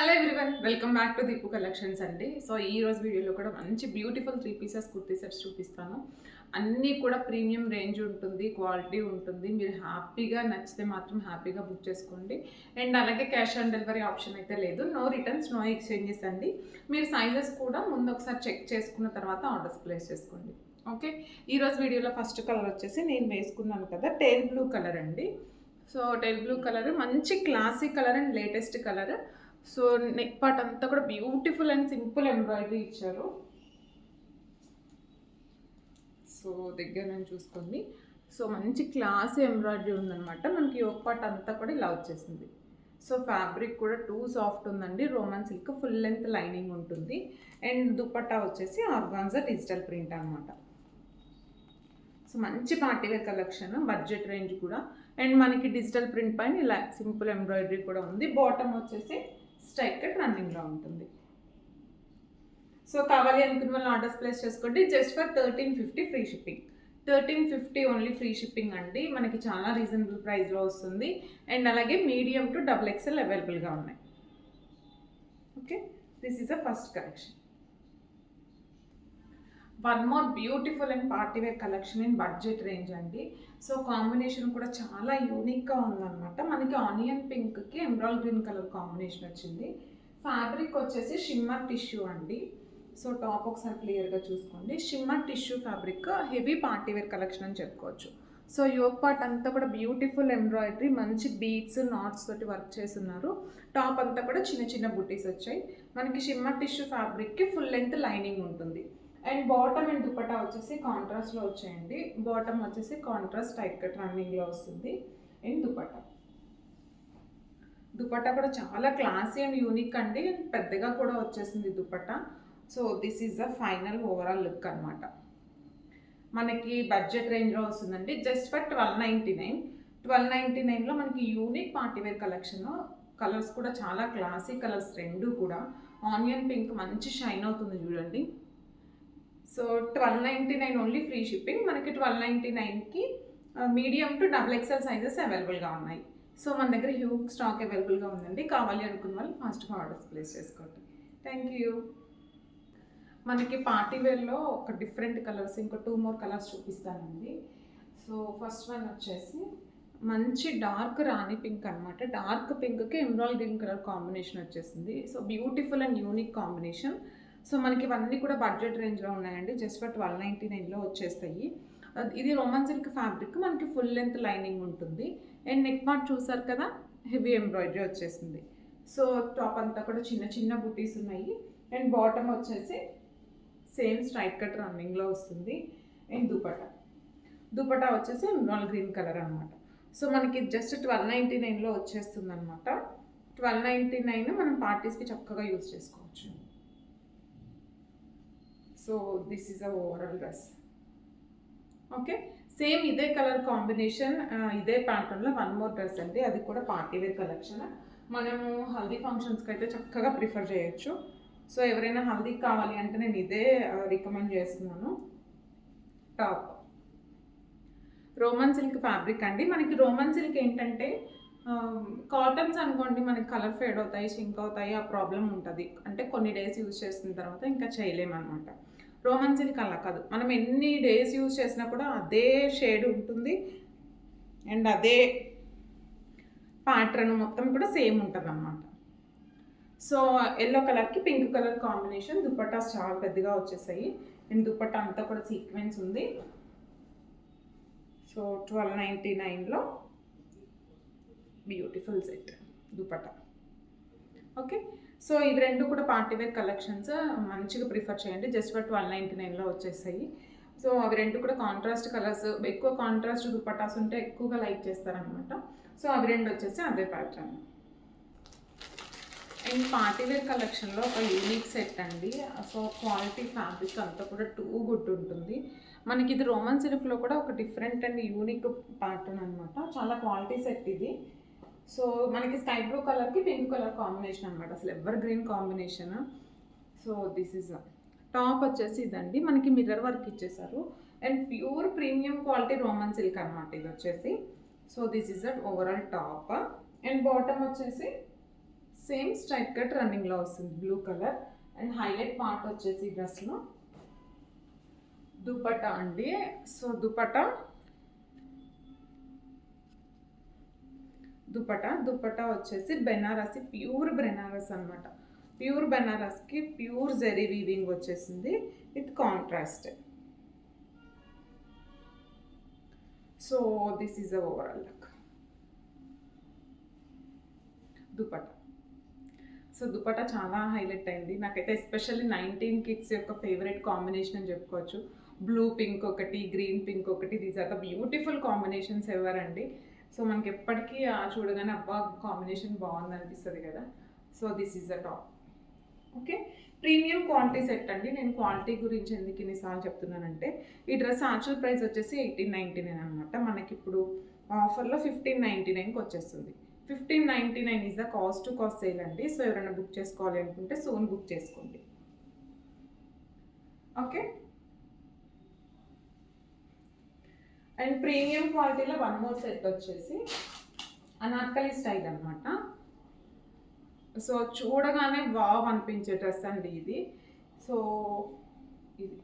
Hello everyone, welcome back to Deepu collections అండి. So ఈ రోజు వీడియోలో కూడా మంచి బ్యూటిఫుల్ 3 పీసెస్ కుర్తీ సెట్స్ చూపిస్తాను. అన్నీ కూడా ప్రీమియం రేంజ్ ఉంటుంది, క్వాలిటీ ఉంటుంది. మీరు హ్యాపీగా నచ్చితే మాత్రం హ్యాపీగా బుక్ చేసుకోండి. అండ్ అలాగే క్యాష్ ఆన్ డెలివరీ ఆప్షన్ అయితే లేదు. నో రిటర్న్స్, నో ఎక్స్చేంజెస్ అండి. మీరు సైజెస్ కూడా ముందు ఒకసారి చెక్ చేసుకున్న తర్వాత ఆర్డర్స్ ప్లేస్ చేసుకోండి. ఓకే, ఈరోజు వీడియోలో ఫస్ట్ కలర్ వచ్చేసి నేను వేసుకున్నాను కదా, టేల్ బ్లూ కలర్ అండి. సో టేల్ బ్లూ కలర్ మంచి classic colour and latest colour. So neck part అంతా కూడా బ్యూటిఫుల్ అండ్ సింపుల్ ఎంబ్రాయిడరీ ఇచ్చారు. సో దగ్గర నుంచి చూసుకోండి. సో మంచి క్లాస్ ఎంబ్రాయిడరీ ఉందన్నమాట. మనకి యోక్ పార్ట్ అంతా కూడా ఇలా వచ్చేసింది. సో ఫ్యాబ్రిక్ కూడా టూ సాఫ్ట్ ఉందండి. Roman silk full length lining ఉంటుంది. అండ్ దుపట్టా వచ్చేసి ఆర్గాన్జా డిజిటల్ ప్రింట్ అనమాట. సో మంచి పార్టీవేర్ కలెక్షన్, బడ్జెట్ రేంజ్ కూడా. అండ్ మనకి డిజిటల్ ప్రింట్ పైన ఇలా సింపుల్ ఎంబ్రాయిడరీ కూడా ఉంది. బాటమ్ వచ్చేసి స్ట్రైట్ కట్ రన్నింగ్లో ఉంటుంది. సో కావాలి అనుకున్న వాళ్ళు ఆర్డర్స్ ప్లేస్ చేసుకోండి. Just for 1350 free shipping. 1350 only free shipping అండి. మనకి చాలా రీజనబుల్ ప్రైస్లో వస్తుంది. అండ్ అలాగే మీడియం టు XXL అవైలబుల్గా ఉన్నాయి. Okay, this is the first collection. One more beautiful and partywear collection in budget range అండి. సో కాంబినేషన్ కూడా చాలా యూనిక్గా ఉందన్నమాట. మనకి ఆనియన్ పింక్కి ఎమరాల్డ్ గ్రీన్ కలర్ కాంబినేషన్ వచ్చింది. ఫ్యాబ్రిక్ వచ్చేసి షిమ్మర్ టిష్యూ అండి. సో టాప్ ఒకసారి క్లియర్గా చూసుకోండి. Shimmer tissue fabric heavy partywear collection అని చెప్పుకోవచ్చు. సో యోక్ పార్ట్ అంతా కూడా బ్యూటిఫుల్ ఎంబ్రాయిడరీ, మంచి బీడ్స్ నాట్స్ తోటి వర్క్ చేస్తున్నారు. టాప్ అంతా కూడా చిన్న చిన్న బుటీస్ వచ్చాయి. మనకి షిమ్మర్ టిష్యూ ఫ్యాబ్రిక్కి ఫుల్ లెంత్ లైనింగ్ ఉంటుంది. అండ్ బాటమ్ అండ్ దుపట్టా వచ్చేసి కాంట్రాస్ట్లో వచ్చాయండి. బాటమ్ వచ్చేసి కాంట్రాస్ట్ టైప్ కట్ రన్నింగ్లో వస్తుంది. అండ్ దుపట్టా కూడా చాలా క్లాసీ అండ్ యూనిక్ అండి. పెద్దగా కూడా వచ్చేసింది dupatta. So this is the final overall look అనమాట. మనకి బడ్జెట్ రేంజ్లో వస్తుందండి. Just for 1299. 1299లో మనకి యూనిక్ పార్టీవేర్ కలెక్షన్. కలర్స్ కూడా చాలా క్లాసీ కలర్స్ రెండు కూడా. ఆనియన్ పింక్ మంచి షైన్ అవుతుంది చూడండి. So 1299 only free shipping. మనకి 1299కి మీడియం టు XXL సైజెస్ అవైలబుల్గా ఉన్నాయి. సో మన దగ్గర హ్యూజ్ స్టాక్ అవైలబుల్గా ఉందండి. కావాలి అనుకున్న వాళ్ళు ఫాస్ట్గా ఆర్డర్స్ ప్లేస్ చేసుకోండి. Thank you. మనకి పార్టీవేర్లో ఒక డిఫరెంట్ కలర్స్, ఇంకో 2 more కలర్స్ చూపిస్తానండి. సో ఫస్ట్ వన్ వచ్చేసి మంచి డార్క్ రాణి పింక్ అనమాట. డార్క్ పింక్కి ఎమరాల్డ్ గ్రీన్ కలర్ కాంబినేషన్ వచ్చేసింది. So beautiful and unique combination. So మనకి ఇవన్నీ కూడా బడ్జెట్ రేంజ్లో ఉన్నాయండి. జస్ట్ ఫర్ 1299లో వచ్చేస్తాయి. ఇది రోమన్ సిల్క్ ఫ్యాబ్రిక్, మనకి ఫుల్ లెంత్ లైనింగ్ ఉంటుంది. అండ్ నెక్ పార్ట్ చూసారు కదా, హెవీ ఎంబ్రాయిడరీ వచ్చేసింది. సో టాప్ అంతా కూడా చిన్న చిన్న బుటీస్ ఉన్నాయి. అండ్ బాటమ్ వచ్చేసి సేమ్ స్ట్రైట్ కట్ రన్నింగ్లో వస్తుంది. అండ్ దుపట్టా వచ్చేసి ఎమరాల్డ్ గ్రీన్ కలర్ అనమాట. సో మనకి జస్ట్ 1299లో వచ్చేస్తుంది అనమాట. 1299 మనం పార్టీస్కి చక్కగా యూజ్ చేసుకోవచ్చు. So this is a overall dress. Okay, same ఇదే కలర్ కాంబినేషన్, ఇదే ప్యాటర్న్లో వన్ మోర్ డ్రెస్ అండి. అది కూడా పార్టీవేర్ కలెక్షన్. మనము హల్దీ ఫంక్షన్స్కి అయితే చక్కగా ప్రిఫర్ చేయొచ్చు. సో ఎవరైనా హల్దీ కావాలి అంటే నేను ఇదే రికమెండ్ చేస్తున్నాను. టాప్ రోమన్ సిల్క్ ఫ్యాబ్రిక్ అండి. మనకి రోమన్ సిల్క్ ఏంటంటే కాటన్స్ అనుకోండి, మనకి కలర్ ఫేడ్ అవుతాయి, సింక్ అవుతాయి, ఆ ప్రాబ్లం ఉంటుంది. అంటే కొన్ని డేస్ యూజ్ చేసిన తర్వాత ఇంకా చేయలేమన్నమాట. రోమన్ సిల్క్ అలా కాదు, మనం ఎన్ని డేస్ యూజ్ చేసినా కూడా అదే షేడ్ ఉంటుంది. అండ్ అదే ప్యాటర్న్ మొత్తం కూడా సేమ్ ఉంటుంది అన్నమాట. సో ఎల్లో కలర్కి పింక్ కలర్ కాంబినేషన్. దుపట్టాస్ చాలా పెద్దగా వచ్చేసాయి. అండ్ దుపట్టా అంతా కూడా సీక్వెన్స్ ఉంది. సో 1299లో beautiful set dupatta. Okay, so ఇవి రెండు కూడా పార్టీవేర్ కలెక్షన్స్, మంచిగా ప్రిఫర్ చేయండి. జస్ట్ ఫర్ 1299లో వచ్చేసాయి. సో అవి రెండు కూడా కాంట్రాస్ట్ కలర్స్. ఎక్కువ కాంట్రాస్ట్ దుపట్టాస్ ఉంటే ఎక్కువగా లైక్ చేస్తారనమాట. సో అవి రెండు వచ్చేసి అదే ప్యాటర్న్. అండ్ పార్టీవేర్ కలెక్షన్లో ఒక యూనిక్ సెట్ అండి. సో క్వాలిటీ ఫ్యాబ్రిక్ అంతా కూడా టూ గుడ్ ఉంటుంది. మనకి ఇది రోమన్ సిల్క్లో కూడా ఒక డిఫరెంట్ అండ్ యూనిక్ ప్యాటర్న్ అనమాట. చాలా క్వాలిటీ సెట్ ఇది. సో మనకి స్కై బ్లూ కలర్కి పింక్ కలర్ కాంబినేషన్ అనమాట. అసలు ever green combination. So this is top వచ్చేసి ఇదండి. మనకి మిర్రర్ వర్క్ ఇచ్చేసారు. And pure premium quality Roman silk అనమాట ఇది వచ్చేసి. So this is that overall top. And bottom వచ్చేసి సేమ్ స్ట్రైట్ కట్ రన్నింగ్లో వస్తుంది blue colour. And highlight part వచ్చేసి డ్రెస్లో దుపట్టా అండి. సో దుపట్టా వచ్చేసి బెనారసి, ప్యూర్ బెనారస్ అనమాట. ప్యూర్ బెనారస్కి ప్యూర్ జెరీ వీవింగ్ వచ్చేసింది with contrast. So this is the overall look. Dupatta చాలా హైలైట్ అయింది నాకైతే, ఎస్పెషల్లీ 19 కిడ్స్ యొక్క ఫేవరెట్ కాంబినేషన్ అని చెప్పుకోవచ్చు. బ్లూ పింక్ ఒకటి, గ్రీన్ పింక్ ఒకటి, these are the beautiful combinations ఎవరండి. సో మనకి ఎప్పటికీ చూడగానే అబ్బా కాంబినేషన్ బాగుంది అనిపిస్తుంది కదా. So this is the top. Okay, premium quality set అండి. నేను క్వాలిటీ గురించి ఎందుకు ఇన్నిసార్లు చెప్తున్నానంటే, ఈ డ్రెస్ యాక్చువల్ ప్రైస్ వచ్చేసి 1899 అనమాట. మనకి ఇప్పుడు ఆఫర్లో 1599కి వచ్చేస్తుంది. 1599 is the cost to cost sale అండి. సో ఎవరైనా బుక్ చేసుకోవాలి అనుకుంటే సోన్ బుక్ చేసుకోండి. ఓకే, అండ్ ప్రీమియం క్వాలిటీలో వన్ మోర్ సెట్ వచ్చేసి అనార్కలి స్టైల్ అనమాట. సో చూడగానే వావ్ అనిపించే డ్రెస్ అండి ఇది. సో ఇది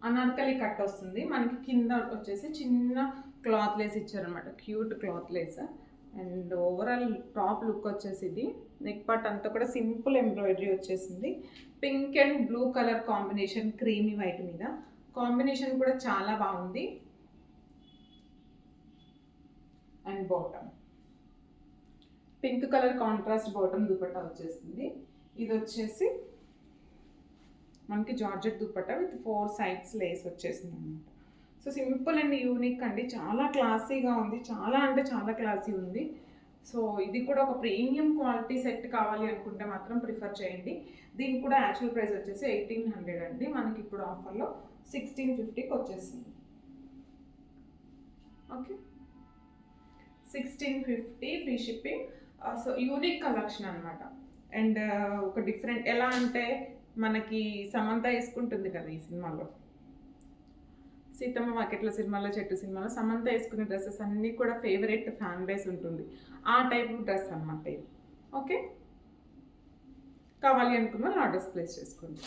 అనార్కలి కట్ వస్తుంది మనకి, కింద వచ్చేసి చిన్న క్లాత్ లేస్ ఇచ్చారనమాట, cute cloth lace. And overall top look వచ్చేసి ఇది. నెక్ పార్ట్ అంతా కూడా సింపుల్ ఎంబ్రాయిడరీ వచ్చేసింది. Pink and blue colour combination, creamy white మీద కాంబినేషన్ కూడా చాలా బాగుంది. And bottom pink colour contrast bottom dupatta వచ్చేసింది. ఇది వచ్చేసి మనకి georgette dupatta with 4 sides lace వచ్చేసింది అనమాట. సో సింపుల్ అండ్ యూనిక్ అండి, చాలా క్లాసీగా ఉంది, చాలా అంటే చాలా క్లాసీ ఉంది. సో ఇది కూడా ఒక ప్రీమియం క్వాలిటీ సెట్ కావాలి అనుకుంటే మాత్రం ప్రిఫర్ చేయండి. దీనికి కూడా యాక్చువల్ ప్రైస్ వచ్చేసి 1800 అండి. మనకి ఇప్పుడు ఆఫర్లో 1650కి వచ్చేసింది. Okay, 1650 free shipping. So unique collection అనమాట. అండ్ ఒక డిఫరెంట్, ఎలా అంటే మనకి సమంత వేసుకుంటుంది కదా ఈ సినిమాలో, సీతమ్మ వాకిట్ల సినిమాలో, చెట్టు సినిమాలో సమంత వేసుకునే డ్రెస్సెస్ అన్నీ కూడా ఫేవరెట్ ఫ్యాన్ బేస్ ఉంటుంది. ఆ టైప్ డ్రెస్ అనమాట ఇది. ఓకే, కావాలి అనుకున్న ఆర్డర్స్ ప్లేస్ చేసుకోండి.